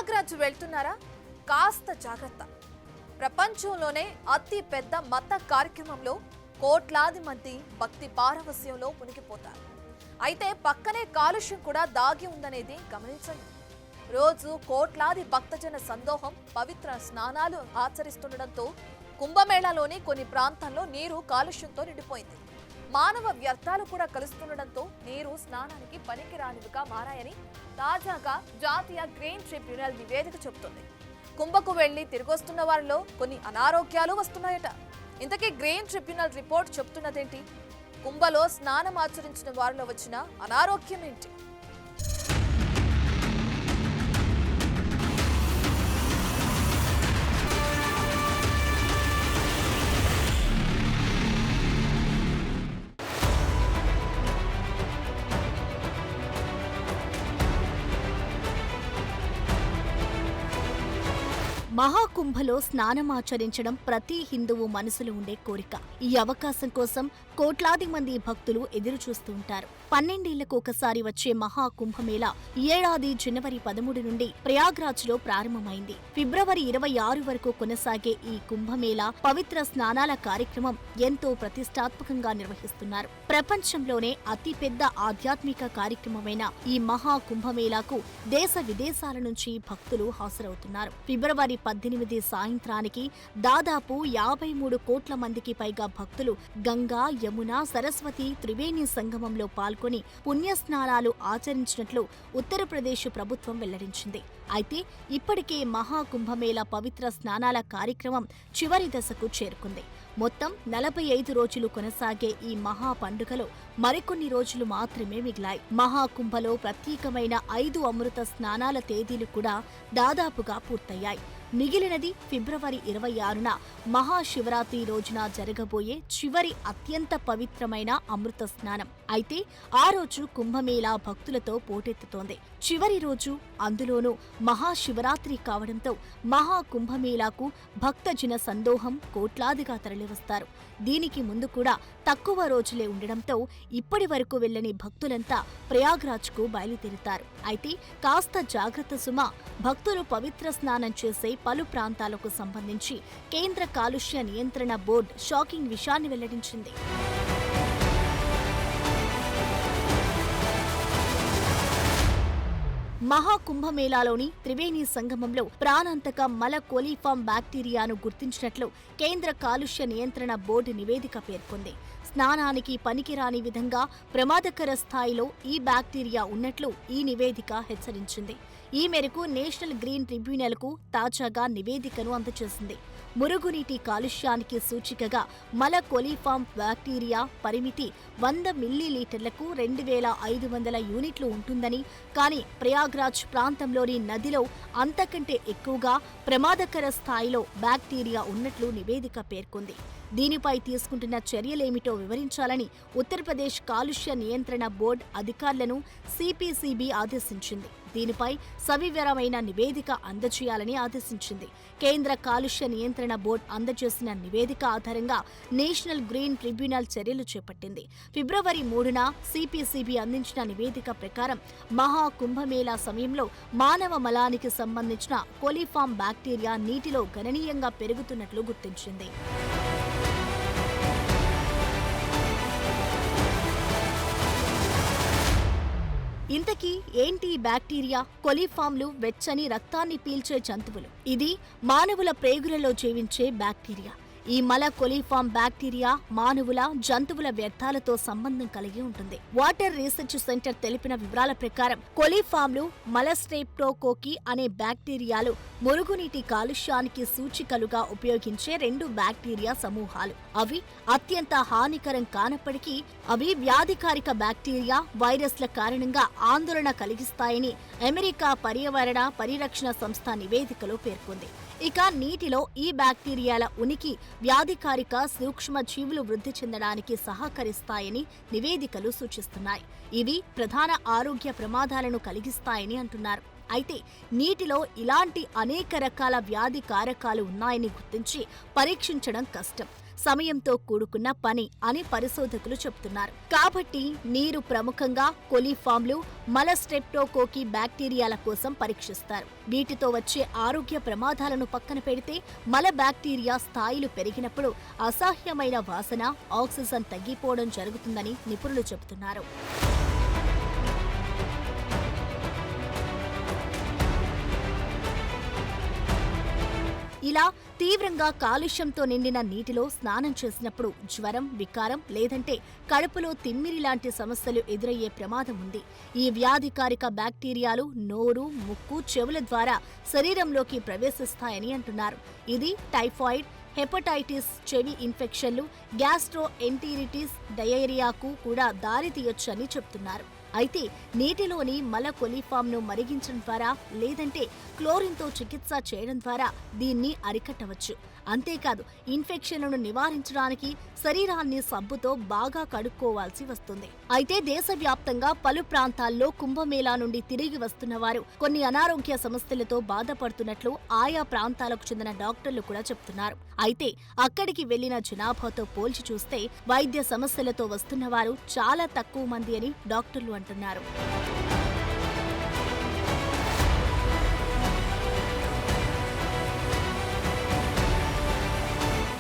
ప్రయాగ్రాజ్ వెళ్తున్నారా? కాస్త జాగ్రత్త. ప్రపంచంలోనే అతి పెద్ద మత కార్యక్రమంలో కోట్లాది మంది భక్తి పారవస్యంలో మునిగిపోతారు. అయితే పక్కనే కాలుష్యం కూడా దాగి ఉందనేది గమనించండి. రోజు కోట్లాది భక్తజన సందోహం పవిత్ర స్నానాలు ఆచరిస్తుండటంతో కుంభమేళాలోని కొన్ని ప్రాంతాల్లో నీరు కాలుష్యంతో నిండిపోయింది. మానవ వ్యర్థాలు కూడా కలుస్తుండటంతో నీరు స్నానానికి పనికిరానివిగా మారాయని తాజాగా జాతీయ గ్రీన్ ట్రిబ్యునల్ నివేదిక చెబుతుంది. కుంభకు వెళ్లి తిరిగొస్తున్న వారిలో కొన్ని అనారోగ్యాలు వస్తున్నాయట. ఇంతకీ గ్రీన్ ట్రిబ్యునల్ రిపోర్ట్ చెబుతున్నదేంటి? కుంభలో స్నానం ఆచరించిన వారిలో వచ్చిన అనారోగ్యం ఏంటి? మహాకుంభలో స్నానమాచరించడం ప్రతి హిందువు మనసులో ఉండే కోరిక. ఈ అవకాశం కోసం కోట్లాది మంది భక్తులు ఎదురు చూస్తూ ఉంటారు. 12 ఏళ్లకు ఒకసారి వచ్చే మహాకుంభమేళా ఈ ఏడాది జనవరి 13 నుండి ప్రయాగ్రాజ్ లో ప్రారంభమైంది. ఫిబ్రవరి 26 వరకు కొనసాగే ఈ కుంభమేళా పవిత్ర స్నానాల కార్యక్రమం ఎంతో ప్రతిష్టాత్మకంగా నిర్వహిస్తున్నారు. ప్రపంచంలోనే అతిపెద్ద ఆధ్యాత్మిక కార్యక్రమమైన ఈ మహాకుంభమేళాకు దేశ విదేశాల నుంచి భక్తులు హాజరవుతున్నారు. ఫిబ్రవరి 18 సాయంత్రానికి దాదాపు 53 కోట్ల మందికి పైగా భక్తులు గంగా, యమున, సరస్వతి త్రివేణి సంగమంలో పాల్గొని పుణ్యస్నానాలు ఆచరించినట్లు ఉత్తరప్రదేశ్ ప్రభుత్వం వెల్లడించింది. అయితే ఇప్పటికే మహాకుంభమేళా పవిత్ర స్నానాల కార్యక్రమం చివరి దశకు చేరుకుంది. మొత్తం 45 రోజులు కొనసాగే ఈ మహా పండుగలో మరికొన్ని రోజులు మాత్రమే మిగిలాయి. మహాకుంభలో ప్రత్యేకమైన 5 అమృత స్నానాల తేదీలు కూడా దాదాపుగా పూర్తయ్యాయి. మిగిలినది ఫిబ్రవరి 26న మహాశివరాత్రి రోజున జరగబోయే చివరి అత్యంత పవిత్రమైన అమృత స్నానం. అయితే ఆ రోజు కుంభమేళా భక్తులతో పోటెత్తుతోంది. చివరి రోజు, అందులోనూ మహాశివరాత్రి కావడంతో మహాకుంభమేళాకు భక్తజన సందోహం కోట్లాదిగా తరలివస్తారు. దీనికి ముందు కూడా తక్కువ రోజులే ఉండడంతో ఇప్పటి వరకు వెళ్లని భక్తులంతా ప్రయాగ్రాజ్కు బయలుదేరుతారు. అయితే కాస్త జాగ్రత్త సుమా. భక్తులు పవిత్ర స్నానం చేసే పలు ప్రాంతాలకు సంబంధించి కేంద్ర కాలుష్య నియంత్రణ బోర్డు షాకింగ్ విషయాన్ని వెల్లడించింది. మహాకుంభమేళాలోని త్రివేణి సంగమంలో ప్రాణాంతక మల కోలిఫామ్ బ్యాక్టీరియాను గుర్తించినట్లు కేంద్ర కాలుష్య నియంత్రణ బోర్డు నివేదిక పేర్కొంది. స్నానానికి పనికిరాని విధంగా ప్రమాదకర స్థాయిలో ఈ బ్యాక్టీరియా ఉన్నట్లు ఈ నివేదిక హెచ్చరించింది. ఈ మేరకు నేషనల్ గ్రీన్ ట్రిబ్యునల్కు తాజాగా నివేదికను అందజేసింది. మురుగునీటి కాలుష్యానికి సూచికగా మల కోలిఫామ్ బ్యాక్టీరియా పరిమితి 100 మిల్లీలీటర్లకు 2500 యూనిట్లు ఉంటుందని, కానీ ప్రయాగ్రాజ్ ప్రాంతంలోని నదిలో అంతకంటే ఎక్కువగా ప్రమాదకర స్థాయిలో బ్యాక్టీరియా ఉన్నట్లు నివేదిక పేర్కొంది. దీనిపై తీసుకుంటున్న చర్యలేమిటో వివరించాలని ఉత్తరప్రదేశ్ కాలుష్య నియంత్రణ బోర్డు అధికారులను సిపిసిబి ఆదేశించింది. దీనిపై సవివరమైన నివేదిక అందజేయాలని ఆదేశించింది. కేంద్ర కాలుష్య నియంత్రణ బోర్డు అందజేసిన నివేదిక ఆధారంగా నేషనల్ గ్రీన్ ట్రిబ్యునల్ చర్యలు చేపట్టింది. ఫిబ్రవరి 3న సిపిసిబి అందించిన నివేదిక ప్రకారం మహాకుంభమేళా సమయంలో మానవ మలానికి సంబంధించిన కోలిఫామ్ బ్యాక్టీరియా నీటిలో గణనీయంగా పెరుగుతున్నట్లు గుర్తించింది. ఇంతకీ ఏంటి ఈ బ్యాక్టీరియా? కొలిఫామ్లు వెచ్చని రక్తాన్ని పీల్చే జంతువులు. ఇది మానవుల ప్రేగులలో జీవించే బ్యాక్టీరియా. ఈ మల కొలిఫామ్ బ్యాక్టీరియా మానవుల, జంతువుల వ్యర్థాలతో సంబంధం కలిగి ఉంటుంది. వాటర్ రీసెర్చ్ సెంటర్ తెలిపిన వివరాల ప్రకారం కొలిఫామ్లు మలస్ట్రెప్టోకోకి అనే బ్యాక్టీరియాలు మురుగునీటి కాలుష్యానికి సూచికలుగా ఉపయోగించే 2 బ్యాక్టీరియా సమూహాలు. అవి అత్యంత హానికరం కానప్పటికీ అవి వ్యాధికారిక బ్యాక్టీరియా, వైరస్ల కారణంగా ఆందోళన కలిగిస్తాయని అమెరికా పర్యావరణ పరిరక్షణ సంస్థ నివేదికలో పేర్కొంది. ఇక నీటిలో ఈ బ్యాక్టీరియాల ఉనికి వ్యాధికారిక సూక్ష్మ జీవులు వృద్ధి చెందడానికి సహకరిస్తాయని నివేదికలు సూచిస్తున్నాయి. ఇవి ప్రధాన ఆరోగ్య ప్రమాదాలను కలిగిస్తాయని అంటున్నారు. అయితే నీటిలో ఇలాంటి అనేక రకాల వ్యాధి కారకాలు ఉన్నాయని గుర్తించి పరీక్షించడం కష్టం. సమయంతో కూడుకున్న పని అని పరిశోధకులు చెబుతున్నారు. కాబట్టి నీరు ప్రముఖంగా కొలిఫామ్లు, మల స్ట్రెప్టోకోకి బ్యాక్టీరియాల కోసం పరీక్షిస్తారు. వీటితో వచ్చే ఆరోగ్య ప్రమాదాలను పక్కన పెడితే మల బ్యాక్టీరియా స్థాయిలు పెరిగినప్పుడు అసహ్యమైన వాసన, ఆక్సిజన్ తగ్గిపోవడం జరుగుతుందని నిపుణులు చెబుతున్నారు. ఇలా తీవ్రంగా కాలుష్యంతో నిండిన నీటిలో స్నానం చేసినప్పుడు జ్వరం, వికారం లేదంటే కడుపులో తిమ్మిరి లాంటి సమస్యలు ఎదురయ్యే ప్రమాదం ఉంది. ఈ వ్యాధికారిక బ్యాక్టీరియాలు నోరు, ముక్కు, చెవుల ద్వారా శరీరంలోకి ప్రవేశిస్తాయని అంటున్నారు. ఇది టైఫాయిడ్, హెపటైటిస్, చెవి ఇన్ఫెక్షన్లు, గ్యాస్ట్రోఎంటెరిటిస్, డయేరియాకు కూడా దారితీయొచ్చని చెప్తున్నారు. అయితే నీటిలోని మల కొలిఫామ్ను మరిగించడం ద్వారా లేదంటే క్లోరిన్తో చికిత్స చేయడం ద్వారా దీన్ని అరికట్టవచ్చు. అంతేకాదు, ఇన్ఫెక్షన్లను నివారించడానికి శరీరాన్ని సబ్బుతో బాగా కడుక్కోవాల్సి వస్తుంది. అయితే దేశవ్యాప్తంగా పలు ప్రాంతాల్లో కుంభమేళా నుండి తిరిగి వస్తున్న వారు కొన్ని అనారోగ్య సమస్యలతో బాధపడుతున్నట్లు ఆయా ప్రాంతాలకు చెందిన డాక్టర్లు కూడా చెప్తున్నారు. అయితే అక్కడికి వెళ్లిన జనాభాతో పోల్చి చూస్తే వైద్య సమస్యలతో వస్తున్న వారు చాలా తక్కువ మంది అని డాక్టర్లు అంటున్నారు.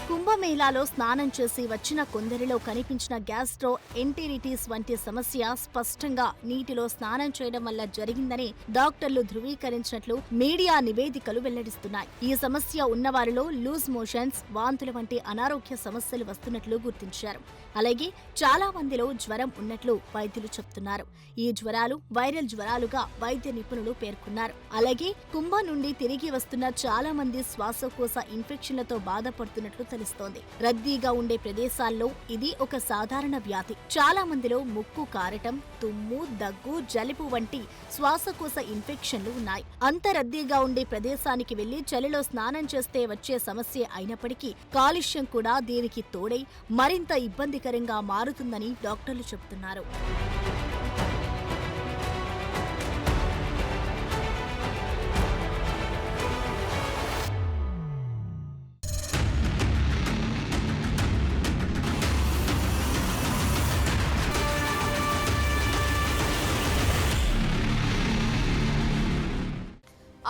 కుంభమేళాలో స్నానం చేసి వచ్చిన కొందరిలో కనిపించిన గ్యాస్ట్రో ఎంటెరిటిస్ వంటి సమస్య స్పష్టంగా నీటిలో స్నానం చేయడం వల్ల జరిగిందని డాక్టర్లు ధృవీకరించినట్లు మీడియా నివేదికలు వెల్లడిస్తున్నాయి. ఈ సమస్య ఉన్నవారిలో లూజ్ మోషన్స్, వాంతుల వంటి అనారోగ్య సమస్యలు వస్తున్నట్లు గుర్తించారు. అలాగే చాలా మందిలో జ్వరం ఉన్నట్లు వైద్యులు చెప్తున్నారు. ఈ జ్వరాలు వైరల్ జ్వరాలుగా వైద్య నిపుణులు పేర్కొన్నారు. అలాగే కుంభ నుండి తిరిగి వస్తున్న చాలా మంది శ్వాసకోశ ఇన్ఫెక్షన్లతో బాధపడుతున్నట్లు తెలుస్తోంది. రద్దీగా ఉండే ప్రదేశాల్లో ఇది ఒక సాధారణ వ్యాధి. చాలా మందిలో ముక్కు కారటం, తుమ్ము, దగ్గు, జలుబు వంటి శ్వాసకోశ ఇన్ఫెక్షన్లు ఉన్నాయి. అంత రద్దీగా ఉండే ప్రదేశానికి వెళ్లి చలిలో స్నానం చేస్తే వచ్చే సమస్య అయినప్పటికీ కాలుష్యం కూడా దీనికి తోడై మరింత ఇబ్బందికరంగా మారుతుందని డాక్టర్లు చెబుతున్నారు.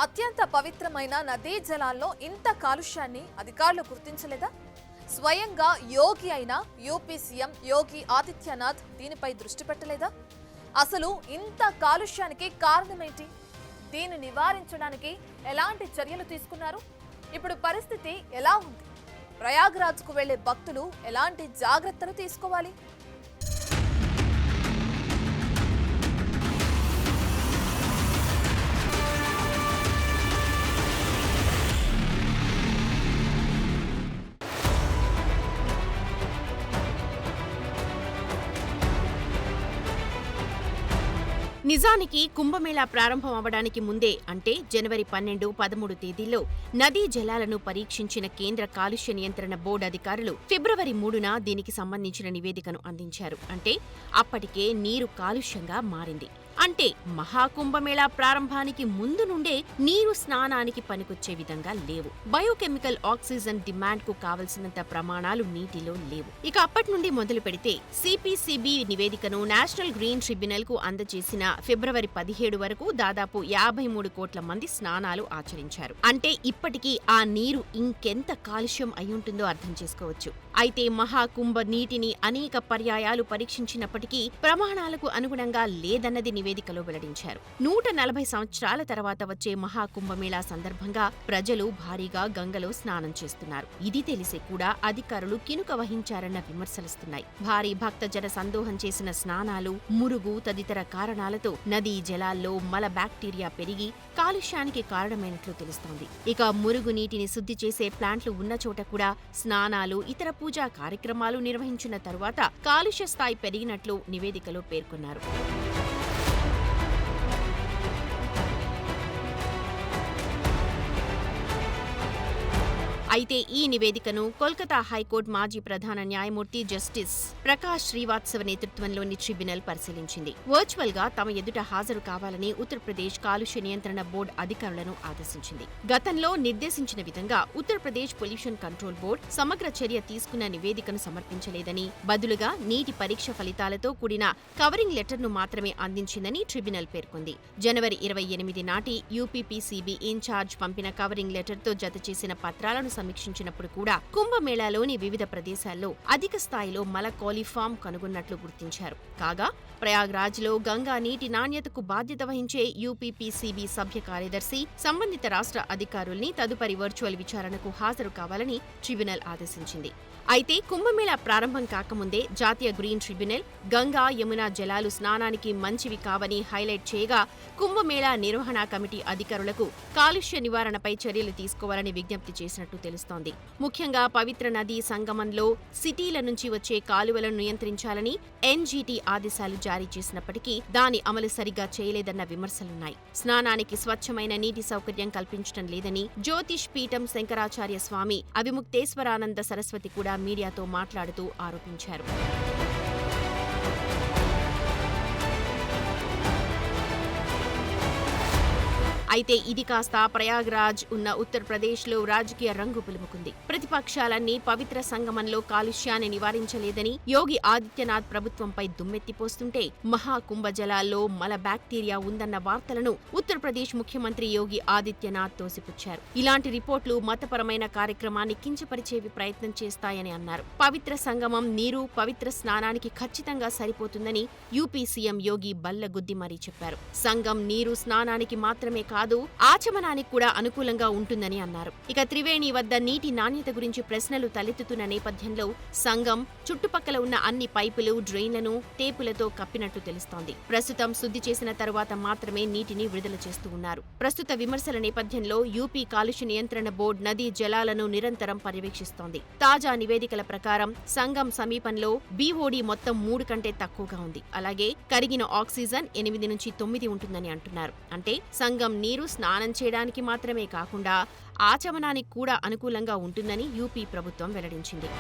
అత్యంత పవిత్రమైన నదీ జలాల్లో ఇంత కాలుష్యాన్ని అధికారులు గుర్తించలేదా? స్వయంగా యోగి అయిన యూపీ సీఎం యోగి ఆదిత్యనాథ్ దీనిపై దృష్టి పెట్టలేదా? అసలు ఇంత కాలుష్యానికి కారణమేంటి? దీన్ని నివారించడానికి ఎలాంటి చర్యలు తీసుకున్నారు? ఇప్పుడు పరిస్థితి ఎలా ఉంది? ప్రయాగ్రాజ్కు వెళ్లే భక్తులు ఎలాంటి జాగ్రత్తలు తీసుకోవాలి? నిజానికి కుంభమేళా ప్రారంభం అవడానికి ముందే అంటే జనవరి 12, 13 తేదీల్లో నదీ జలాలను పరీక్షించిన కేంద్ర కాలుష్య నియంత్రణ బోర్డు అధికారులు ఫిబ్రవరి 3న దీనికి సంబంధించిన నివేదికను అందించారు. అంటే అప్పటికే నీరు కాలుష్యంగా మారింది. అంటే మహాకుంభమేళా ప్రారంభానికి ముందు నుండే నీరు స్నానానికి పనికొచ్చే విధంగా లేవు. బయోకెమికల్ ఆక్సిజన్ డిమాండ్ కు కావలసినంత ప్రమాణాలు నీటిలో లేవు. ఇక అప్పటి నుండి మొదలు పెడితే సిపిసిబి నివేదికను నేషనల్ గ్రీన్ ట్రిబ్యునల్ కు అందజేసిన ఫిబ్రవరి 17 వరకు దాదాపు 53 కోట్ల మంది స్నానాలు ఆచరించారు. అంటే ఇప్పటికీ ఆ నీరు ఇంకెంత కాలుష్యం అయ్యుంటుందో అర్థం చేసుకోవచ్చు. అయితే మహాకుంభ నీటిని అనేక పర్యాయాలు పరీక్షించినప్పటికీ ప్రమాణాలకు అనుగుణంగా లేదన్నది నివేదికలో వెల్లడించారు. 140 సంవత్సరాల తర్వాత వచ్చే మహాకుంభమేళా సందర్భంగా ప్రజలు భారీగా గంగలో స్నానం చేస్తున్నారు. ఇది తెలిసి కూడా అధికారులు కినుక వహించారన్న విమర్శలుస్తున్నాయి. భారీ భక్తజన సందోహం చేసిన స్నానాలు, మురుగు తదితర కారణాలతో నదీ జలాల్లో మల బ్యాక్టీరియా పెరిగి కాలుష్యానికి కారణమైనట్లు తెలుస్తోంది. ఇక మురుగు నీటిని శుద్ధి చేసే ప్లాంట్లు ఉన్న చోట కూడా స్నానాలు, ఇతర పూజా కార్యక్రమాలు నిర్వహించిన తరువాత కాలుష్య స్థాయి పెరిగినట్లు నివేదికలో పేర్కొన్నారు. అయితే ఈ నివేదికను కోల్కతా హైకోర్టు మాజీ ప్రధాన న్యాయమూర్తి జస్టిస్ ప్రకాష్ శ్రీవాత్సవ నేతృత్వంలోని ట్రిబ్యునల్ పరిశీలించింది. వర్చువల్ గా తమ ఎదుట హాజరు కావాలని ఉత్తరప్రదేశ్ కాలుష్య నియంత్రణ బోర్డు అధికారులను ఆదేశించింది. గతంలో నిర్దేశించిన విధంగా ఉత్తరప్రదేశ్ పొల్యూషన్ కంట్రోల్ బోర్డు సమగ్ర చర్య తీసుకున్న నివేదికను సమర్పించలేదని, బదులుగా నీటి పరీక్ష ఫలితాలతో కూడిన కవరింగ్ లెటర్ను మాత్రమే అందించిందని ట్రిబ్యునల్ పేర్కొంది. జనవరి 28 నాటి యూపీపీసీబీ ఇన్ఛార్జ్ పంపిన కవరింగ్ లెటర్తో జత చేసిన పత్రాలను సమీక్షించినప్పుడు కూడా కుంభమేళాలోని వివిధ ప్రదేశాల్లో అధిక స్థాయిలో మల కాలిఫామ్ కనుగొన్నట్లు గుర్తించారు. కాగా ప్రయాగ్రాజ్లో గంగా నీటి నాణ్యతకు బాధ్యత వహించే యూపీపీసీబీ సభ్య కార్యదర్శి సంబంధిత రాష్ట్ర అధికారుల్ని తదుపరి వర్చువల్ విచారణకు హాజరు కావాలని ట్రిబ్యునల్ ఆదేశించింది. అయితే కుంభమేళా ప్రారంభం కాకముందే జాతీయ గ్రీన్ ట్రిబ్యునల్ గంగా, యమునా జలాలు స్నానానికి మంచివి కావని హైలైట్ చేయగా, కుంభమేళా నిర్వహణ కమిటీ అధికారులకు కాలుష్య నివారణపై చర్యలు తీసుకోవాలని విజ్ఞప్తి చేసినట్టు తెలుస్తోంది. ముఖ్యంగా పవిత్ర నదీ సంగమంలో సిటీల నుంచి వచ్చే కాలువలను నియంత్రించాలని ఎన్జీటీ ఆదేశాలు జారీ చేసినప్పటికీ దాని అమలు సరిగ్గా చేయలేదన్న విమర్శలున్నాయి. స్నానానికి స్వచ్ఛమైన నీటి సౌకర్యం కల్పించడం లేదని జ్యోతిష్ పీఠం శంకరాచార్య స్వామి అవిముక్తేశ్వరానంద సరస్వతి కూడా మీడియాతో మాట్లాడుతూ ఆరోపించారు. అయితే ఇది కాస్త ప్రయాగ్రాజ్ ఉన్న ఉత్తరప్రదేశ్లో రాజకీయ రంగు పులుముకుంది. ప్రతిపక్షాలన్నీ పవిత్ర సంగమంలో కాలుష్యాన్ని నివారించలేదని యోగి ఆదిత్యనాథ్ ప్రభుత్వంపై దుమ్మెత్తిపోస్తుంటే, మహాకుంభ జలాల్లో మల బ్యాక్టీరియా ఉందన్న వార్తలను ఉత్తరప్రదేశ్ ముఖ్యమంత్రి యోగి ఆదిత్యనాథ్ తోసిపుచ్చారు. ఇలాంటి రిపోర్టులు మతపరమైన కార్యక్రమాన్ని కించపరిచేవి ప్రయత్నం చేస్తాయని అన్నారు. పవిత్ర సంగమం నీరు పవిత్ర స్నానానికి ఖచ్చితంగా సరిపోతుందని యూపీ సీఎం యోగి బల్లగుద్ది మరీ చెప్పారు. సంగం నీరు స్నానానికి మాత్రమే కాదు, ఆచమనానికి కూడా అనుకూలంగా ఉంటుందని అన్నారు. ఇక త్రివేణి వద్ద నీటి నాణ్యత గురించి ప్రశ్నలు తలెత్తుతున్న నేపథ్యంలో సంగం చుట్టుపక్కల ఉన్న అన్ని పైపులు, డ్రైన్లను టేపులతో కప్పినట్లు తెలుస్తోంది. ప్రస్తుతం శుద్ధి చేసిన తరువాత మాత్రమే నీటిని విడుదల చేస్తూ ఉన్నారు. ప్రస్తుత విమర్శల నేపథ్యంలో యూపీ కాలుష్య నియంత్రణ బోర్డు నదీ జలాలను నిరంతరం పర్యవేక్షిస్తోంది. తాజా నివేదికల ప్రకారం సంగం సమీపంలో బీఓడీ మొత్తం 3 కంటే తక్కువగా ఉంది. అలాగే కరిగిన ఆక్సిజన్ 8 నుంచి 9 ఉంటుందని అంటున్నారు. అంటే సంగం నీరు స్నానం చేయడానికి మాత్రమే కాకుండా ఆచమనానికి కూడా అనుకూలంగా ఉంటుందని యూపీ ప్రభుత్వం వెల్లడించింది.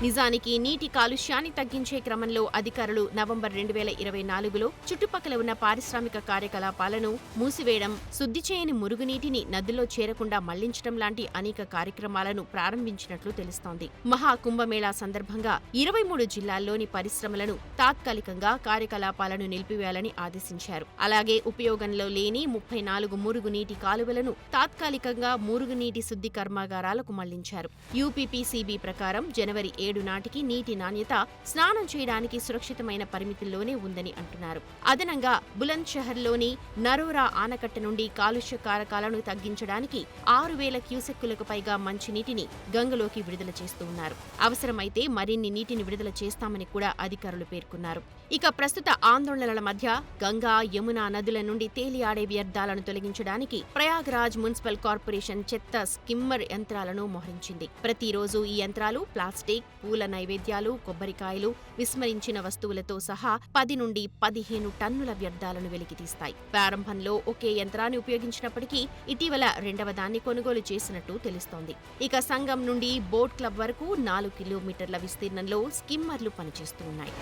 నిజానికి నీటి కాలుష్యాన్ని తగ్గించే క్రమంలో అధికారులు నవంబర్ 2024లో చుట్టుపక్కల ఉన్న పారిశ్రామిక కార్యకలాపాలను మూసివేయడం, శుద్ధి చేయని మురుగునీటిని నదుల్లో చేరకుండా మళ్లించడం లాంటి అనేక కార్యక్రమాలను ప్రారంభించినట్లు తెలుస్తోంది. మహాకుంభమేళా సందర్భంగా 23 జిల్లాల్లోని పరిశ్రమలను తాత్కాలికంగా కార్యకలాపాలను నిలిపివేయాలని ఆదేశించారు. అలాగే ఉపయోగంలో లేని 34 మురుగునీటి కాలువలను తాత్కాలికంగా మురుగునీటి శుద్ధి కర్మాగారాలకు మళ్లించారు. యూపీపీసీబీ ప్రకారం జనవరి 7 నాటికి నీటి నాణ్యత స్నానం చేయడానికి సురక్షితమైన పరిమితుల్లోనే ఉందని అంటున్నారు. అదనంగా బులంద్ షహర్లోని నరోరా ఆనకట్ట నుండి కాలుష్య కారకాలను తగ్గించడానికి 6,000 క్యూసెక్కులకు పైగా మంచినీటిని గంగలోకి విడుదల చేస్తూ ఉన్నారు. అవసరమైతే మరిన్ని నీటిని విడుదల చేస్తామని కూడా అధికారులు పేర్కొన్నారు. ఇక ప్రస్తుత ఆందోళనల మధ్య గంగా, యమునా నదుల నుండి తేలియాడే వ్యర్థాలను తొలగించడానికి ప్రయాగ్రాజ్ మున్సిపల్ కార్పొరేషన్ చెత్త స్కిమ్మర్ యంత్రాలను మోహరించింది. ప్రతిరోజు ఈ యంత్రాలు ప్లాస్టిక్, పూల నైవేద్యాలు, కొబ్బరికాయలు, విస్మరించిన వస్తువులతో సహా 10 నుండి 15 టన్నుల వ్యర్థాలను వెలికితీస్తాయి. ప్రారంభంలో ఒకే యంత్రాన్ని ఉపయోగించినప్పటికీ ఇటీవల 2వ దాన్ని కొనుగోలు చేసినట్టు తెలుస్తోంది. ఇక సంగం నుండి బోట్ క్లబ్ వరకు 4 కిలోమీటర్ల విస్తీర్ణంలో స్కిమ్మర్లు పనిచేస్తూ ఉన్నాయి.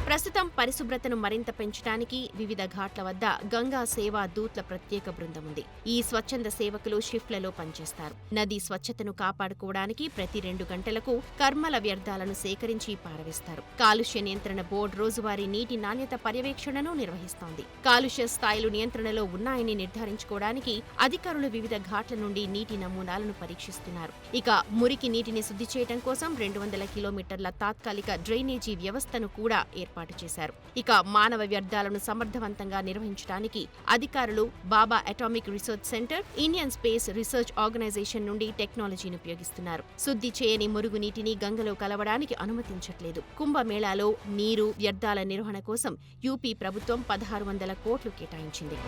ప్రస్తుతం పరిశుభ్రతను మరింత పెంచడానికి వివిధ ఘాట్ల వద్ద గంగా సేవా దూత్ల ప్రత్యేక బృందం ఉంది. ఈ స్వచ్ఛంద సేవకులు షిఫ్ట్లలో పనిచేస్తారు. నది స్వచ్ఛతను కాపాడుకోవడానికి ప్రతి 2 గంటలకు కర్మల వ్యర్థాలను సేకరించి పారవేస్తారు. కాలుష్య నియంత్రణ బోర్డు రోజువారీ నీటి నాణ్యత పర్యవేక్షణను నిర్వహిస్తోంది. కాలుష్య స్థాయిలు నియంత్రణలో ఉన్నాయని నిర్ధారించుకోవడానికి అధికారులు వివిధ ఘాట్ల నుండి నీటి నమూనాలను పరీక్షిస్తున్నారు. ఇక మురికి నీటిని శుద్ధి చేయడం కోసం 200 కిలోమీటర్ల తాత్కాలిక డ్రైనేజీ వ్యవస్థను కూడా ఏర్పాటు చేశారు. ఇక మానవ వ్యర్థాలను సమర్థవంతంగా నిర్వహించడానికి అధికారులు Bhabha Atomic Research Centre, Indian Space Research Organisation నుండి టెక్నాలజీని ఉపయోగిస్తున్నారు. శుద్ధి చేయని మురుగునీటిని గంగలో కలవడానికి అనుమతించట్లేదు. కుంభమేళాలో నీరు, వ్యర్థాల నిర్వహణ కోసం యూపీ ప్రభుత్వం 1,600 కోట్లు కేటాయించింది.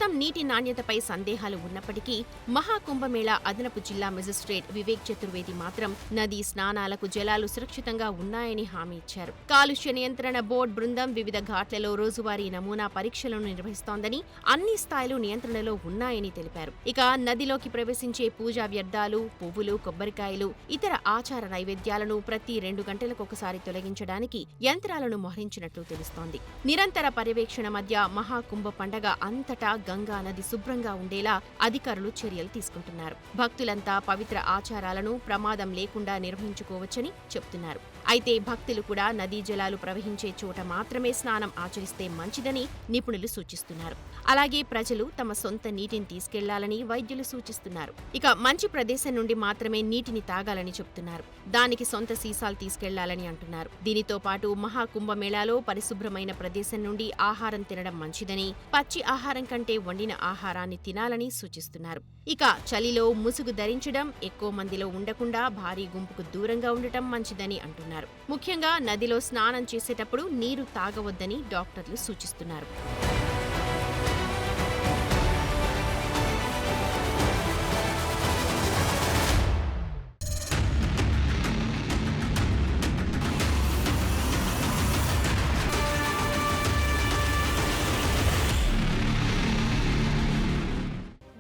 ప్రస్తుతం నీటి నాణ్యతపై సందేహాలు ఉన్నప్పటికీ మహాకుంభమేళా అదనపు జిల్లా మెజిస్ట్రేట్ వివేక్ చతుర్వేది మాత్రం నదీ స్నానాలకు జలాలు సురక్షితంగా ఉన్నాయని హామీ ఇచ్చారు. కాలుష్య నియంత్రణ బోర్డు బృందం వివిధ ఘాట్లలో రోజువారీ నమూనా పరీక్షలను నిర్వహిస్తోందని, అన్ని స్థాయిలు నియంత్రణలో ఉన్నాయని తెలిపారు. ఇక నదిలోకి ప్రవేశించే పూజా వ్యర్థాలు, పువ్వులు, కొబ్బరికాయలు, ఇతర ఆచార నైవేద్యాలను ప్రతి 2 గంటలకొకసారి తొలగించడానికి యంత్రాలను మోహరించినట్లు తెలుస్తోంది. నిరంతర పర్యవేక్షణ మధ్య మహాకుంభ పండగ అంతటా గంగా నది శుభ్రంగా ఉండేలా అధికారులు చర్యలు తీసుకుంటున్నారు. భక్తులంతా పవిత్ర ఆచారాలను ప్రమాదం లేకుండా నిర్వహించుకోవచ్చని చెబుతున్నారు. అయితే భక్తులు కూడా నదీ జలాలు ప్రవహించే చోట మాత్రమే స్నానం ఆచరిస్తే మంచిదని నిపుణులు సూచిస్తున్నారు. అలాగే ప్రజలు తమ సొంత నీటిని తీసుకెళ్లాలని వైద్యులు సూచిస్తున్నారు. ఇక మంచి ప్రదేశం నుండి మాత్రమే నీటిని తాగాలని చెబుతున్నారు. దానికి సొంత సీసాలు తీసుకెళ్లాలని అంటున్నారు. దీనితో పాటు మహాకుంభమేళాలో పరిశుభ్రమైన ప్రదేశం నుండి ఆహారం తినడం మంచిదని, పచ్చి ఆహారం కంటే వండిన ఆహారాన్ని తినాలని సూచిస్తున్నారు. ఇక చలిలో ముసుగు ధరించడం, ఎక్కువ మందిలో ఉండకుండా భారీ గుంపుకు దూరంగా ఉండటం మంచిదని అంటున్నారు. ముఖ్యంగా నదిలో స్నానం చేసేటప్పుడు నీరు తాగవద్దని డాక్టర్లు సూచిస్తున్నారు.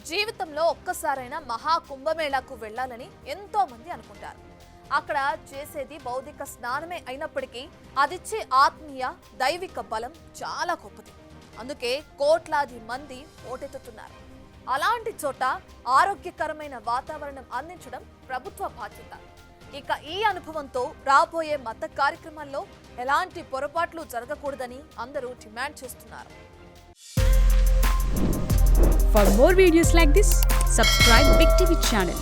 జీవితంలో ఒక్కసారైనా మహాకుంభమేళాకు వెళ్లాలని ఎంతో మంది అనుకుంటారు. అక్కడ చేసేది భౌతిక స్నానమే అయినప్పటికీ అదిచ్చే ఆత్మీయ, దైవిక బలం చాలా గొప్పది. అందుకే కోట్లాది మంది పోటెత్తుతున్నారు. అలాంటి చోట ఆరోగ్యకరమైన వాతావరణం అందించడం ప్రభుత్వ బాధ్యత. ఇక ఈ అనుభవంతో రాబోయే మత కార్యక్రమాల్లో ఎలాంటి పొరపాట్లు జరగకూడదని అందరూ డిమాండ్ చేస్తున్నారు. For more videos like this, subscribe Big TV channel.